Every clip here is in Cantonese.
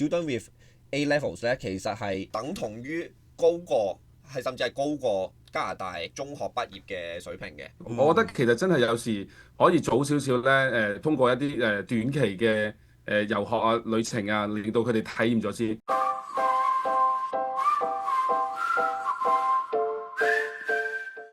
student with A levels 咧，其實係等同於高過，係甚至係高過加拿大中學畢業嘅水平嘅。我覺得其實真係有時可以早少少咧，通過一啲短期嘅遊學啊、旅程啊，令到佢哋體驗咗先。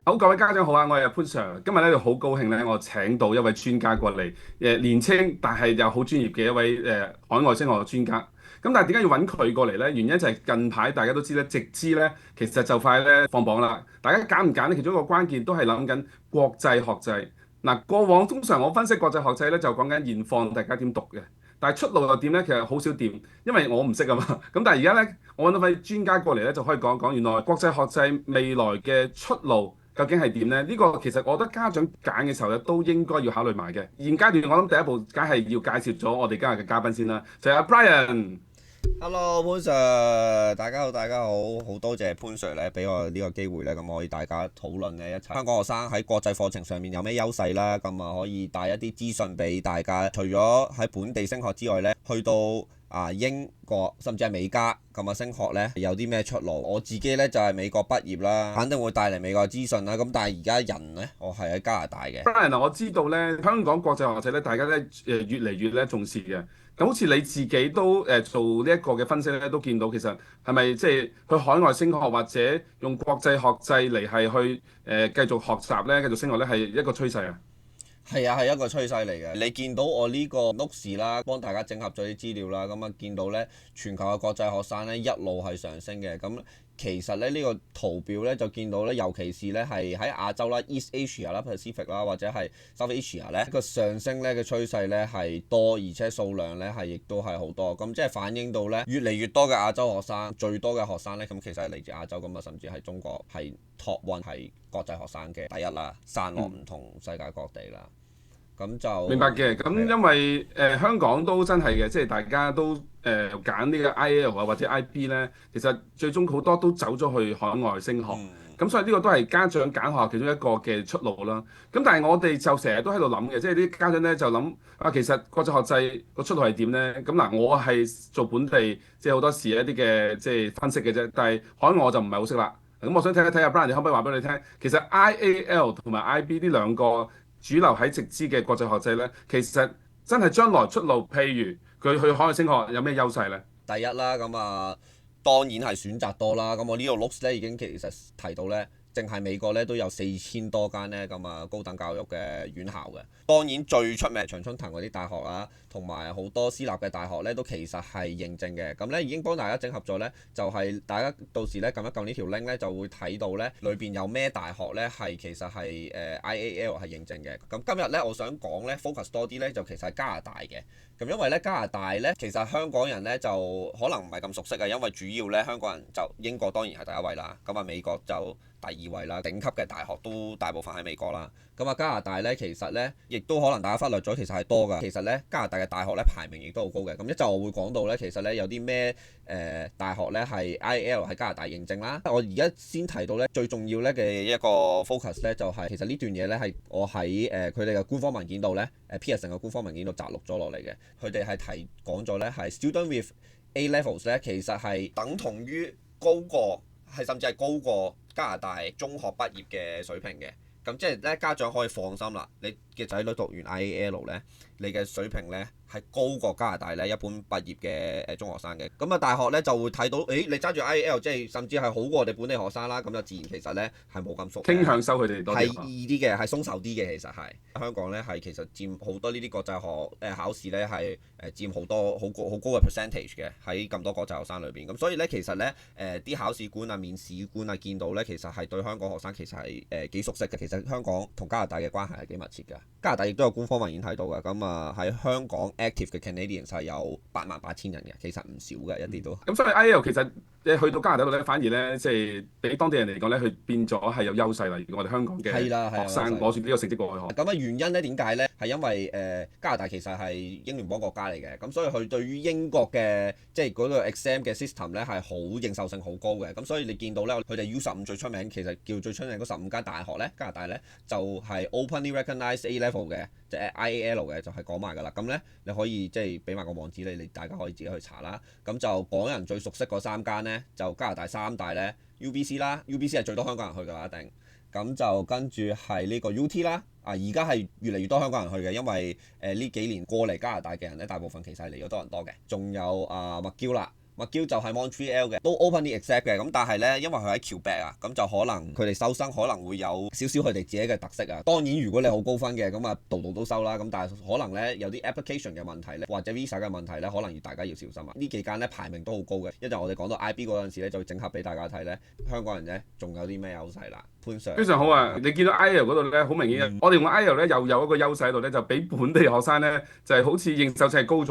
好，各位家長好啊，我係潘 Sir，今日咧就好高興咧，我請到一位專家過嚟，年青但係又好專業嘅一位海外升學嘅專家。咁但係點解要揾佢過嚟咧？原因就係近排大家都知咧，直資咧其實就快咧放榜啦。大家揀唔揀咧？其中一個關鍵都係諗緊國際學制。嗱，過往通常我分析國際學制咧就講緊現況，大家點讀嘅。但係出路又點咧？其實好少掂，因為我唔識啊嘛。咁但係而家咧，我揾到位專家過嚟咧，就可以講講原來國際學制未來嘅出路。究竟係點呢？呢個其實我覺得家長揀嘅時候咧，都應該要考慮埋嘅。現階段我諗第一步，梗係要介紹咗我哋今日嘅嘉賓先啦，就係阿 Brian。Hello 潘 Sir，大家好，大家好，好多謝潘 Sir 咧，俾我呢個機會咧，咁可以大家討論咧一齊香港學生喺國際課程上面有咩優勢啦，咁啊可以帶一啲資訊俾大家。除咗喺本地升學之外咧，去到英國甚至係美加咁啊升學咧有啲咩出路？我自己咧就係美國畢業啦，肯定會帶嚟美國資訊啦。咁但係而家人咧，我係喺加拿大嘅。Brian 我知道咧香港國際學制咧，大家咧越嚟越咧重視嘅。咁好似你自己都做呢一個嘅分析咧，都見到其實係咪即係去海外升學或者用國際學制嚟係去繼續學習咧，繼續升學咧係一個趨勢啊？係啊，係一個趨勢嚟嘅。你見到我呢個 notes 啦，幫大家整合咗啲資料啦，咁啊見到咧全球嘅國際學生咧一路係上升嘅。咁其實咧呢個圖表咧就見到咧，尤其是咧係喺亞洲啦、East Asia 啦、Pacific 啦或者係 South Asia 咧個上升咧嘅趨勢咧係多，而且數量咧係亦都係好多。咁即係反映到咧越嚟越多嘅亞洲學生，最多嘅學生咧咁其實係嚟自亞洲，咁啊甚至係中國係 Top One 係國際學生嘅第一啦，散落唔同世界各地啦。咁就明白嘅，咁因為香港都真係嘅，即係大家都揀呢個 IEL 啊或者 IB 咧，其實最終好多都走咗去海外升學，咁所以呢個都係家長揀學校其中一個嘅出路啦。咁但係我哋就成日都喺度諗嘅，即係啲家長咧就諗啊，其實國際學制個出路係點咧？咁嗱，我係做本地即係好多時一啲嘅即係分析嘅啫，但係海外我就唔係好識啦。咁我想睇一睇阿 Brian，你可唔可以話俾你聽，其實 IAL 同埋 IB 呢兩個主流喺直資嘅國際學制咧，其實真係將來出路，譬如佢去海外升學有咩優勢咧？第一啦，咁啊當然係選擇多啦。咁我呢度 looks 咧已經其實提到咧，淨係美國咧都有4000多間咧咁啊高等教育嘅院校嘅。當然最出名長春藤嗰啲大學啊，同埋好多私立嘅大學咧都其實係認證嘅。咁咧已經幫大家整合咗咧，就係大家到時咧撳一撳呢條 link 咧，就會睇到咧裏邊有咩大學咧係其實係IAL 係認證嘅。咁今日咧我想講咧 focus 多啲咧，就其實係加拿大嘅。咁因為咧加拿大咧，其實香港人咧就可能唔係咁熟悉啊，因為主要咧香港人就英國當然係第一位啦，咁啊美國就第二位啦，頂級嘅大學都大部分喺美國啦。咁啊加拿大咧其實咧亦都可能大家忽略咗，其實係多㗎。其實咧加拿大嘅大學咧排名亦都好高嘅。咁一陣我會講到咧，其實咧有啲咩大學咧係 IAL 喺加拿大認證啦。我而家先提到咧最重要咧嘅一個 focus 咧，就係其實呢段嘢咧係我喺佢哋嘅官方文件度咧Pearson 嘅官方文件度摘錄咗落嚟嘅。佢哋係講咗咧係 student with A levels 咧，其實係等同於高過，係甚至係高過加拿大中學畢業嘅水平嘅。咁即係咧家長可以放心啦，你嘅仔女讀完 IAL 咧，你嘅水平咧係高過加拿大咧一般畢業嘅中學生嘅。咁啊大學咧就會睇到，你揸住 IAL 即係甚至係好過我哋本地學生啦，咁就自然其實咧係冇咁鬆，傾向收佢哋多啲，係易啲嘅，係鬆手啲嘅。其實係香港咧係其實佔好多呢啲國際學考試咧係佔好多好高嘅 percentage 嘅喺咁多國際學生裏邊。咁所以咧其實咧啲考試官啊、面試官啊見到咧，其實係對香港學生其實係幾熟悉嘅。其實香港同加拿大嘅關係係幾密切㗎。加拿大亦都有官方文件睇到㗎。咁啊喺香港 active 嘅 Canadians 係有88000人嘅，其實唔少嘅一啲都。咁所以 IEL 其實你去到加拿大度咧，反而咧即係俾當地人嚟講咧，佢變咗係有優勢啦。如果我哋香港嘅學生攞住呢個成績過去學，咁啊原因咧點解咧？係因為加拿大其實係英聯邦國家嚟嘅，咁所以佢對於英國嘅即係嗰個 exam 嘅 system 咧係好認受性好高嘅。咁所以你見到咧，佢哋 U15最出名，其實叫最出名嗰15間大學咧，加拿大咧就係 openly recognized A level 嘅，即係 IAL 嘅，就係講埋㗎啦。咁咧你可以即係俾埋個網址你大家可以自己去查啦。咁就港人最熟悉嗰三間呢，就加拿大三大呢 UBC 啦，UBC 係最多香港人去㗎啦，一定。咁就跟住係呢個 UT 啦，而家係越嚟越多香港人去嘅，因為呢幾年過嚟加拿大嘅人呢，大部分其實係嚟咗多倫多嘅。仲有McGill啦。McGill 就係 Montreal 嘅，都 openly accept 嘅，咁但係呢，因為佢喺 Quebec 啊，咁就可能佢哋收生可能會有少少佢哋自己嘅特色啊。當然如果你好高分嘅，咁啊度度都收啦。咁但係可能呢，有啲 application 嘅問題呢，或者 visa 嘅問題呢，可能大家要小心啊。呢幾間呢，排名都好高嘅，一陣我哋講到 IB 嗰陣時呢，就會整合俾大家睇呢，香港人呢，仲有啲咩優勢啦。潘 Sir 非常好啊！你見到 IELTS 嗰度咧，好明顯我哋用 IELTS 咧又有一個優勢喺度咧，就比本地學生咧就係好似認受性係高咗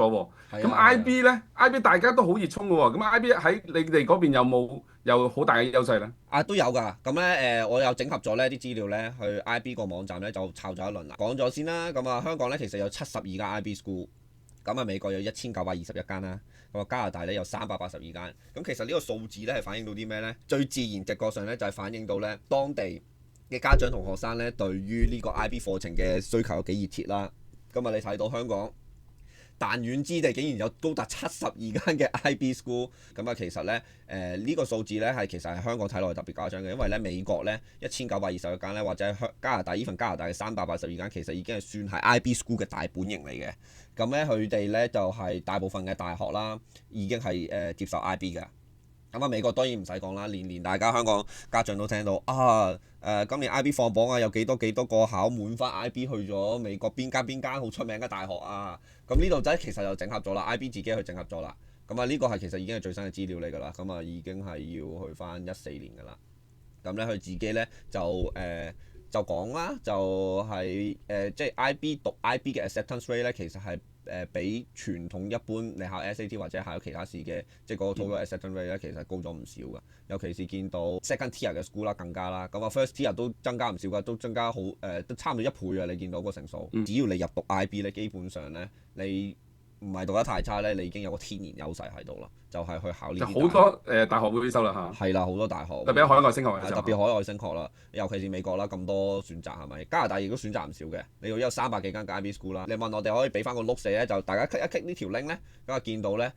喎。咁 IB 咧，IB 大家都好熱衷嘅喎。咁 IB 喺你哋嗰邊有好大嘅優勢咧？都有㗎。咁咧我有整合咗呢啲資料咧，去 IB 個網站咧就抄咗一輪啦。講咗先啦。咁香港咧其實有72間 IB school，咁美國有1921間啦。咁加拿大咧有382間。咁其實呢個數字咧係反映到啲咩咧？最自然直覺上咧就係反映到咧當地嘅家長同學生咧對於呢個 IB 課程嘅需求有幾熱切啦。你睇到香港彈丸之地竟然有高達72間嘅 IB school， 其實咧呢個數字咧其實係香港睇落去特別誇張嘅，因為咧美國咧1921間咧，或者加拿大加拿大嘅382間，其實已經係算係 IB school 嘅大本營嚟嘅。咁咧佢哋咧就係大部分嘅大學啦，已經係接受 IB 嘅。美國當然唔使講啦，年年大家香港家長都聽到今年 IB 放榜啊，有幾多個考滿分 IB 去咗美國邊間好出名嘅大學啊。咁呢度其實就整合咗啦 ，IB 自己去整合咗啦。呢個係其實已經係最新嘅資料嚟㗎啦。已經係要去返14年㗎啦。佢自己咧就講啦，就係即係 IB 讀 IB 嘅 acceptance rate 咧，其實係比傳統一般你考 SAT 或者考其他試嘅即係嗰個 total acceptance rate 咧，其實高咗唔少㗎。尤其是見到 second tier 嘅 school 啦，更加啦。first tier 都增加唔少㗎，都增加好都差唔多1倍啊！你見到個成數，只要你入讀 IB 咧，基本上咧你唔係讀得太差咧，你已經有個天然優勢喺度啦，就係去考呢啲。好多大學會收啦嚇。係啦，好多大學。特別海外升學嘅時候。特別海外升學啦，尤其是美國啦，咁多選擇係咪？加拿大亦都選擇唔少嘅，你要有300幾間 IB school 啦。你問我哋可以俾翻個 look 咧，就大家 click 一 click 呢條 link 咧，見到咧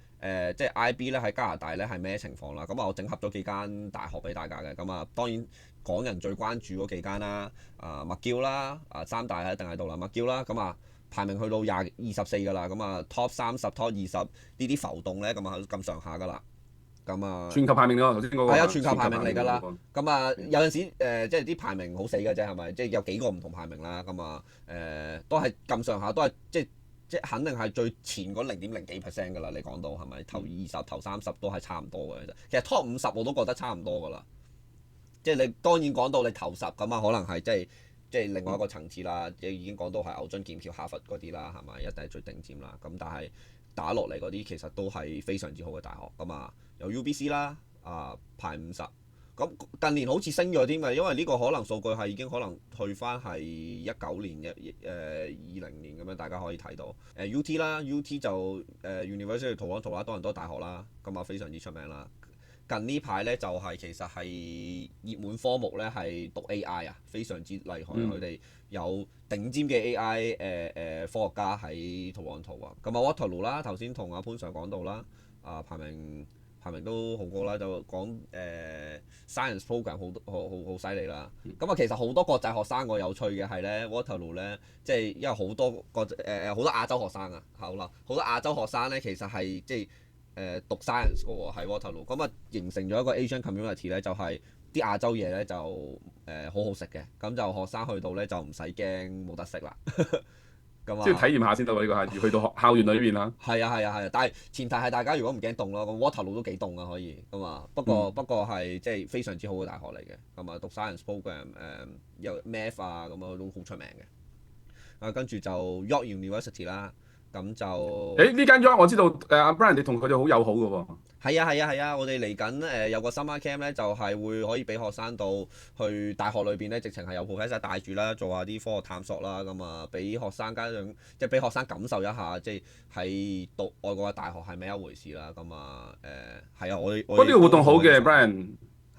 即係 IB 咧喺加拿大咧係咩情況啦？我整合咗幾間大學俾大家嘅。當然港人最關注嗰幾間啦，McGill 啦，三大一定喺度啦，McGill 啦，排名去到24㗎啦。Top 30、Top 20呢啲浮動咧，咁上下㗎啦。全球排名咯，頭先嗰個。係啊，全球排名嚟㗎啦。有陣時即係啲排名好死嘅啫，係咪？即係有幾個唔同排名啦。都係咁上下，都係即係肯定係最前嗰0.0幾%㗎啦。你講到係咪？頭20、頭30都係差唔多嘅。其實 Top 50我都覺得差唔多㗎啦。即係你當然講到你頭10可能係即係另外一個層次啦。已經講到係牛津、劍橋、哈佛嗰啲啦，係咪？一定係最頂尖啦。但係打落嚟嗰啲其實都係非常之好嘅大學。有 UBC 啦，排50。近年好似升咗啲嘛，因為呢個可能數據係已經可能去翻係19年20年咁樣，大家可以睇到。UT 啦，UT 就University of Toronto 啦，多倫多大學啦，非常之出名啦。近呢排咧就係其實係熱門科目咧係讀 AI 啊，非常之厲害。佢哋有頂尖嘅 AI 科學家喺 Toronto 啊。Waterloo 啦，頭先同阿潘 Sir 講到啦，排名都好高啦，就講science program 好犀利啦。其實好多國際學生個有趣嘅係咧 Waterloo 咧，即係因為好多好多亞洲學生啊，好多亞洲學生咧其實係即係讀 science 嘅喎喺 Waterloo，形成咗一個 Asian community 咧，就係啲亞洲嘢咧就好好食嘅，就學生去到咧就唔使驚冇得食啦。即係體驗下先得喎，呢個係要去到校園裏邊啦。係啊，但係前提係大家如果唔驚凍咯，Waterloo都幾凍啊，可以不過係即係非常之好嘅大學嚟嘅，讀 science program 有 math 都好出名嘅。跟住就 York University 啦，就呢間 York 我知道阿 Brian 你同佢哋好友好嘅喎。係啊，我哋嚟緊有個 summer camp 咧，就係會可以俾學生到去大學裏邊咧，直情係有 professor 帶住啦，做下啲科學探索啦，俾學生家長即係俾學生感受一下，即係喺讀外國嘅大學係咩一回事啦。係啊，我呢個活動好嘅 Brian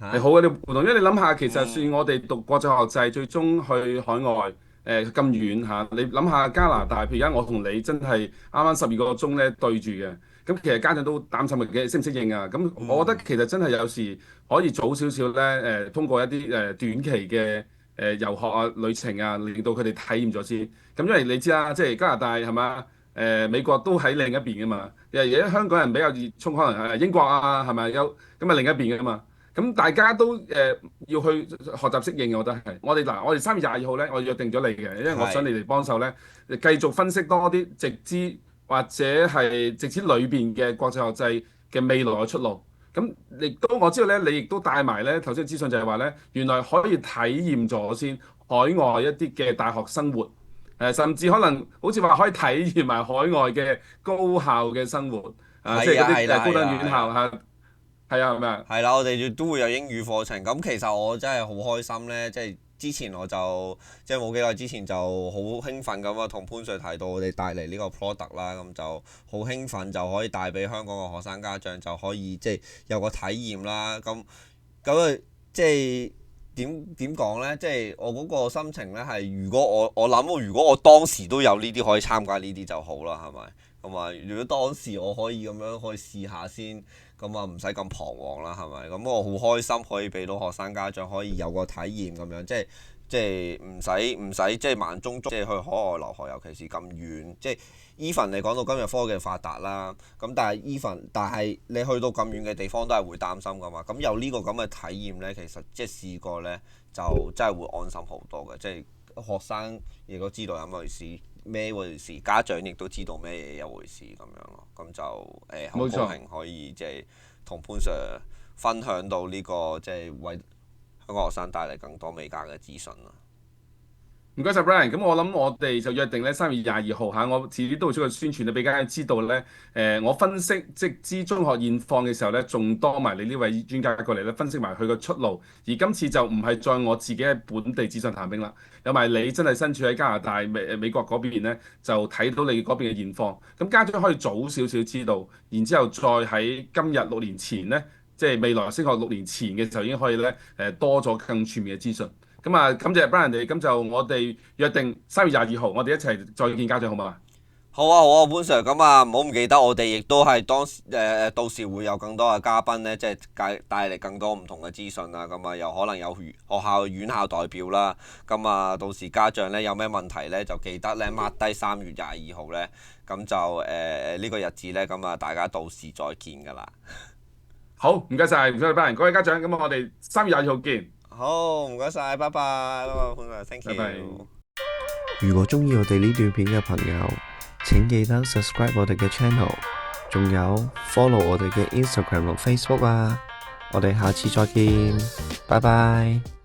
係好嘅呢個活動，因為你諗下，其實算我哋讀國際學制，最終去海外咁遠嚇，你諗下加拿大，譬如而家我同你真係啱啱12個鐘咧對住嘅，咁其實家長都擔心嘅，適唔適應啊？咁我覺得其實真係有時可以早少少咧，通過一啲短期嘅遊學啊、旅程啊，令到佢哋體驗咗先。咁因為你知啦，即係加拿大係嘛？美國都喺另一邊噶嘛，而家香港人比較熱衷，可能係英國啊，係咪有咁啊另一邊噶嘛？咁大家都要去學習適應，我覺得係。我哋3月22號咧，我約定咗你嘅，因為我想你哋幫手咧，繼續分析多啲直資或者係直資裏邊嘅國際學制嘅未來嘅出路。咁亦都我知道咧，你亦都帶埋咧頭先資訊就係話咧，原來可以體驗咗先海外一啲嘅大學生活。甚至可能好似話可以體驗埋海外嘅高校嘅生活，即係嗰啲高等院校嚇，係啊，係咪啊？係啦，我哋都會有英語課程。咁其實我真係好開心呢，即係之前我就即係冇幾耐之前就好興奮咁啊，同潘 Sir 提到我哋帶嚟呢個 product 啦，咁就好興奮就可以帶俾香港嘅學生家長就可以即係有個體驗啦。咁即係。點講呢？即係我嗰個心情呢，係如果我諗，如果我當時都有呢啲可以參加呢啲就好啦，係咪？咁啊，如果當時我可以咁樣可以試下先，咁啊唔使咁彷徨啦，係咪？咁我好開心可以俾到學生家長可以有個體驗咁樣，即係唔使即係慢中即係去海外留學，尤其是咁遠，即係 even 你講到今日科技發達啦，咁但係你去到咁遠嘅地方都係會擔心噶嘛。咁有呢個咁嘅體驗呢，其實即係試過呢，就真係會安心好多嘅。即係學生亦都知道有咩回事，咩回事，家長亦都知道咩嘢有回事咁樣咯。咁就好高興可以即係同潘 Sir 分享到呢個即係為香港學生帶嚟更多美加嘅資訊啦。唔該晒 Brian，咁我諗我哋就約定咧3月22號嚇，我遲啲都會出個宣傳，你俾大家知道咧。我分析直資中學現況嘅時候咧，仲多埋你呢位專家過嚟咧，分析埋佢個出路。而今次就唔係再我自己喺本地紙上談兵啦，有埋你真係身處喺加拿大美國嗰邊咧，就睇到你嗰邊嘅現況。咁家長可以早少少知道，然之後再喺今日6年前咧，即係未來升學6年前嘅時候已經可以咧多咗更全面嘅資訊。咁啊，感謝 Brian 哋，咁就我哋約定3月22號，我哋一齊再見家長好嘛？好啊，潘 Sir，咁啊唔好唔記得，我哋亦都係到時會有更多嘅嘉賓呢，即係帶嚟更多唔同嘅資訊啦。咁啊，又可能有學校院校代表啦。咁啊，到時家長呢有咩問題呢，就記得呢 mark 低3月22號呢。咁就呢個日子呢，咁啊大家到時再見㗎啦。好，唔該晒 Brian，各位家長，咁我哋3月22號見。好，唔該晒，拜拜，潘 Sir，thank you。拜拜。如果鍾意我哋呢段片嘅朋友，請記得 subscribe 我哋嘅 channel， 仲有 follow 我哋嘅 Instagram 同 Facebook 啊！我哋下次再見，拜拜。